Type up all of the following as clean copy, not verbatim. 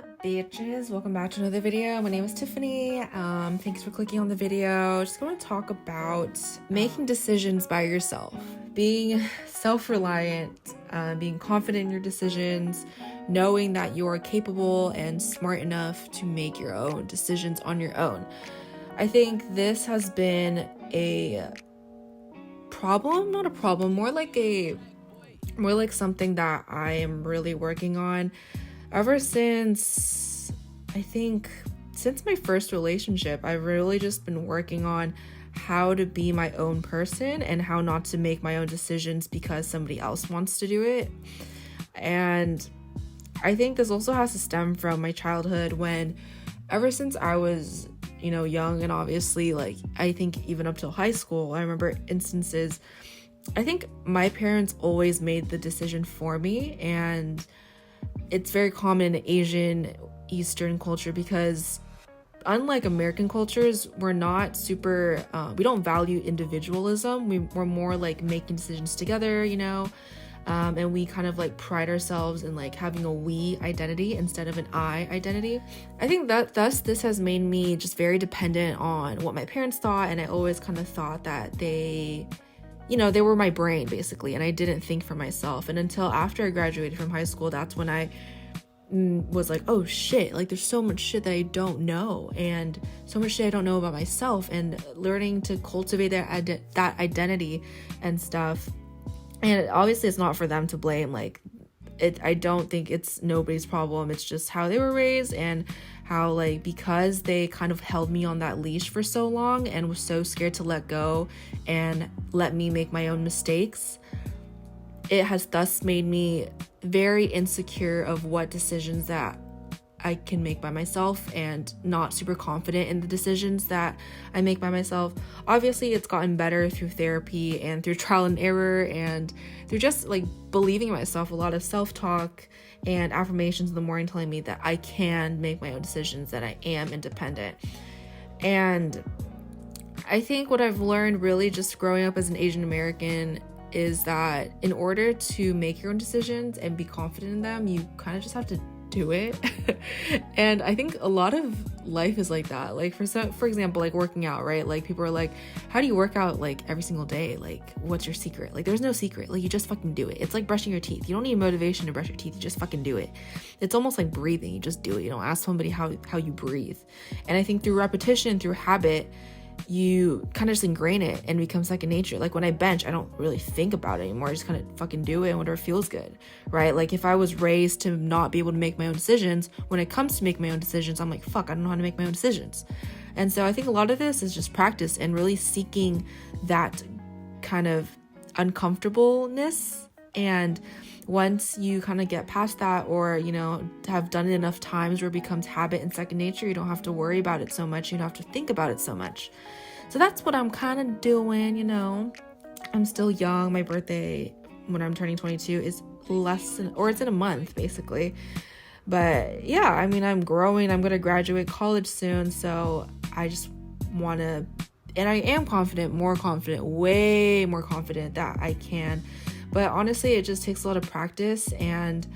up, bitches? Welcome back to another video. My name is Tiffany. Thanks for clicking on the video. Just going to talk about making decisions by yourself, being self-reliant, being confident in your decisions, knowing that you are capable and smart enough to make your own decisions on your own. I think this has been a problem, not a problem, more like something that I am really working on ever since my first relationship. I've really just been working on how to be my own person and how not to make my own decisions because somebody else wants to do it. And I think this also has to stem from my childhood, when ever since I was young, and obviously I think even up till high school, I remember instances. I think my parents always made the decision for me, and it's very common in Asian Eastern culture because unlike American cultures, we're not super, we don't value individualism. We're more like making decisions together, and we kind of pride ourselves in having a we identity instead of an I identity. I think that this has made me just very dependent on what my parents thought, and I always kind of thought that they were my brain basically, and I didn't think for myself. And until after I graduated from high school, that's when I was like, oh shit, there's so much shit that I don't know, and so much shit I don't know about myself, and learning to cultivate that identity and stuff. And obviously it's not for them to blame. I don't think it's nobody's problem. It's just how they were raised, and how because they kind of held me on that leash for so long and was so scared to let go and let me make my own mistakes, it has thus made me very insecure of what decisions that I can make by myself, and not super confident in the decisions that I make by myself. Obviously, it's gotten better through therapy and through trial and error, and through just believing in myself, a lot of self-talk and affirmations in the morning telling me that I can make my own decisions, that I am independent. And I think what I've learned really just growing up as an Asian American is that in order to make your own decisions and be confident in them, you kind of just have to do it. And I think a lot of life is like that. For example, working out, right? People are like, how do you work out every single day? What's your secret? There's no secret. You just fucking do it. It's like brushing your teeth. You don't need motivation to brush your teeth. You just fucking do it. It's almost like breathing. You just do it. You don't ask somebody how you breathe. And I think through repetition, through habit, you kind of just ingrain it and become second nature. When I bench, I don't really think about it anymore. I just kind of fucking do it, and whatever feels good, right? If I was raised to not be able to make my own decisions, when it comes to make my own decisions, I'm like, fuck, I don't know how to make my own decisions. And so I think a lot of this is just practice and really seeking that kind of uncomfortableness. And once you kind of get past that, or have done it enough times where it becomes habit and second nature, you don't have to worry about it so much. You don't have to think about it so much. So that's what I'm kind of doing. I'm still young. My birthday, when I'm turning 22, is it's in a month basically. But yeah, I'm growing. I'm gonna graduate college soon, so I just want to, and I am confident, way more confident that I can. But honestly, it just takes a lot of practice and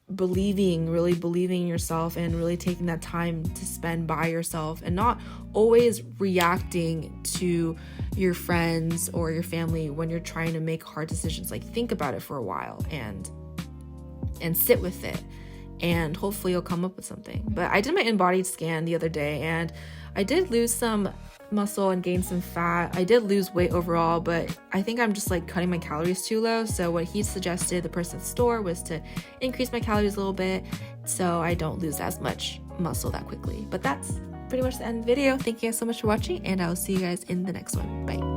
really believing in yourself, and really taking that time to spend by yourself, and not always reacting to your friends or your family when you're trying to make hard decisions. Think about it for a while and sit with it, and hopefully you'll come up with something. But I did my embodied scan the other day, and I did lose some muscle and gain some fat. I did lose weight overall, but I think I'm just cutting my calories too low. So what he suggested, the person at the store, was to increase my calories a little bit so I don't lose as much muscle that quickly. But that's pretty much the end of the video. Thank you guys so much for watching, and I'll see you guys in the next one. Bye.